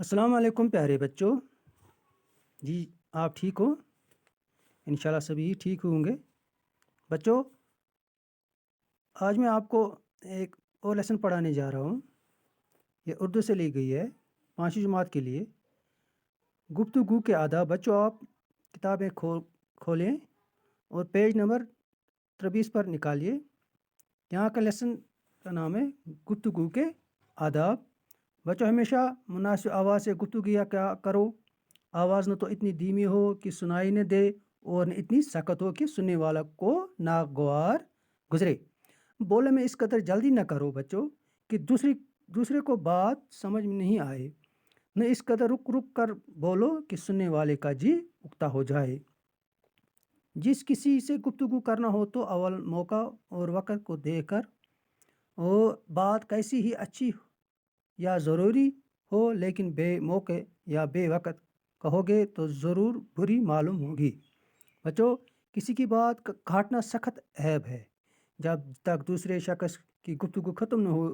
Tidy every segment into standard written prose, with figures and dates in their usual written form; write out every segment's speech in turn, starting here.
السلام علیکم پیارے بچوں. جی آپ ٹھیک ہو؟ انشاءاللہ سبھی ٹھیک ہوں گے. بچوں آج میں آپ کو ایک اور لیسن پڑھانے جا رہا ہوں. یہ اردو سے لی گئی ہے 5ویں جماعت کے لیے. گفتگو کے آداب. بچوں آپ کتابیں کھولیں اور پیج نمبر 23 پر نکالیے. یہاں کا لیسن کا نام ہے گفتگو کے آداب. بچوں ہمیشہ مناسب آواز سے گفتگو کیا کرو. آواز نہ تو اتنی دھیمی ہو کہ سنائی نہ دے اور نہ اتنی سخت ہو کہ سننے والا کو ناگوار گزرے. بولنے میں اس قدر جلدی نہ کرو بچوں کہ دوسرے کو بات سمجھ میں نہیں آئے. نہ اس قدر رک رک کر بولو کہ سننے والے کا جی اکتا ہو جائے. جس کسی سے گفتگو کرنا ہو تو اول موقع اور وقت کو دیکھ کر وہ بات کیسی ہی اچھی یا ضروری ہو لیکن بے موقع یا بے وقت کہو گے تو ضرور بری معلوم ہوگی. بچوں کسی کی بات کاٹنا سخت عیب ہے. جب تک دوسرے شخص کی گفتگو ختم نہ ہو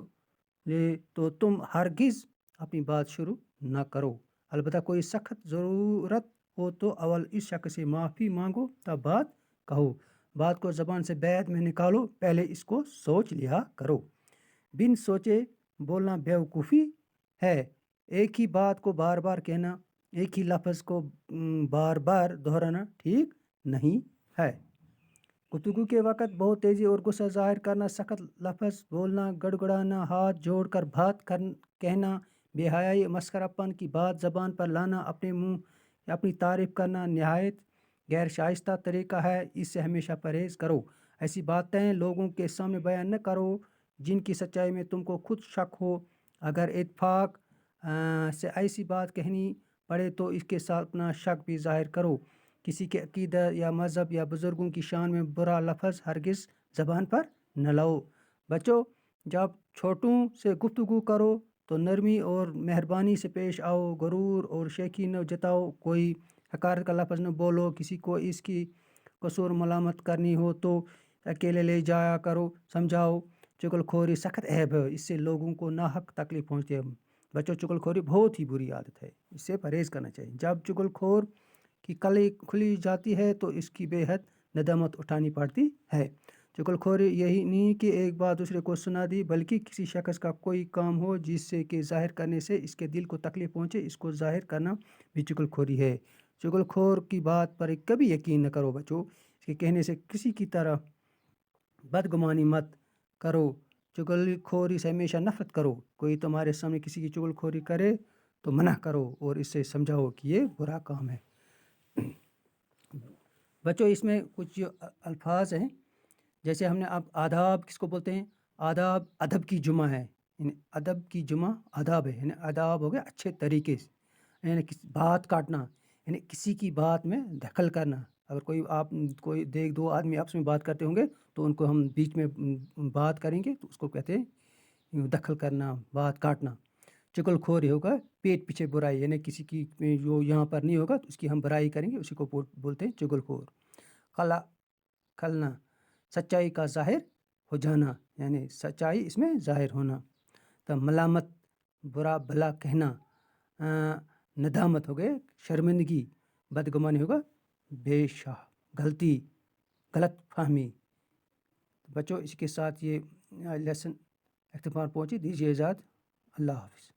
لے تو تم ہرگز اپنی بات شروع نہ کرو. البتہ کوئی سخت ضرورت ہو تو اول اس شخص سے معافی مانگو تب بات کہو. بات کو زبان سے بعد میں نکالو. پہلے اس کو سوچ لیا کرو. بن سوچے بولنا بیوقوفی ہے. ایک ہی بات کو بار بار کہنا، ایک ہی لفظ کو بار بار دہرانا ٹھیک نہیں ہے. گفتگو کے وقت بہت تیزی اور غصہ ظاہر کرنا، سخت لفظ بولنا، گڑگڑانا، ہاتھ جوڑ کر بات کہنا، بے حیائی، مسخرہ پن کی بات زبان پر لانا، اپنے منہ اپنی تعریف کرنا نہایت غیر شائستہ طریقہ ہے. اس سے ہمیشہ پرہیز کرو. ایسی باتیں لوگوں کے سامنے بیان نہ کرو جن کی سچائی میں تم کو خود شک ہو. اگر اتفاق سے ایسی بات کہنی پڑے تو اس کے ساتھ اپنا شک بھی ظاہر کرو. کسی کے عقیدہ یا مذہب یا بزرگوں کی شان میں برا لفظ ہرگز زبان پر نہ لاؤ. بچوں جب چھوٹوں سے گفتگو کرو تو نرمی اور مہربانی سے پیش آؤ. غرور اور شیخی نہ جتاؤ. کوئی حقارت کا لفظ نہ بولو. کسی کو اس کی قصور ملامت کرنی ہو تو اکیلے لے جایا کرو. سمجھاؤ. چغل خوری سخت عیب ہے. اس سے لوگوں کو ناحق تکلیف پہنچتی ہے. بچوں چغل خوری بہت ہی بری عادت ہے. اس سے پرہیز کرنا چاہیے. جب چغل خور کی کلی کھلی جاتی ہے تو اس کی بے حد ندامت اٹھانی پڑتی ہے. چغل خوری یہی نہیں کہ ایک بات دوسرے کو سنا دی بلکہ کسی شخص کا کوئی کام ہو جس سے کہ ظاہر کرنے سے اس کے دل کو تکلیف پہنچے، اس کو ظاہر کرنا بھی چغل خوری ہے. چغل خور کی بات پر کبھی یقین نہ کرو بچوں. اس کے کہنے سے کسی کی طرح بدگمانی مت کرو. چغل خوری سے ہمیشہ نفرت کرو. کوئی تمہارے سامنے کسی کی چغل خوری کرے تو منع کرو اور اس سے سمجھاؤ کہ یہ برا کام ہے. بچوں اس میں کچھ الفاظ ہیں جیسے ہم نے اب آداب کس کو بولتے ہیں؟ آداب ادب کی جمع ہے. یعنی ادب کی جمع آداب ہے. یعنی آداب ہو گئے اچھے طریقے سے. یعنی بات کاٹنا یعنی کسی کی بات میں دخل کرنا. اگر کوئی دو آدمی آپس میں بات کرتے ہوں گے تو ان کو ہم بیچ میں بات کریں گے تو اس کو کہتے ہیں دخل کرنا، بات کاٹنا. چغل خوری ہوگا پیٹ پیچھے برائی. یعنی کسی کی جو یہاں پر نہیں ہوگا تو اس کی ہم برائی کریں گے، اسی کو بولتے ہیں چغل خور. کھلنا سچائی کا ظاہر ہو جانا. یعنی سچائی اس میں ظاہر ہونا. تو ملامت برا بھلا کہنا. ندامت ہو گئے شرمندگی. بدگمانی ہوگا بے شاہ غلطی، غلط فہمی. بچوں اس کے ساتھ یہ لیسن اختتام پہنچی. دیجیے اجازت. اللہ حافظ.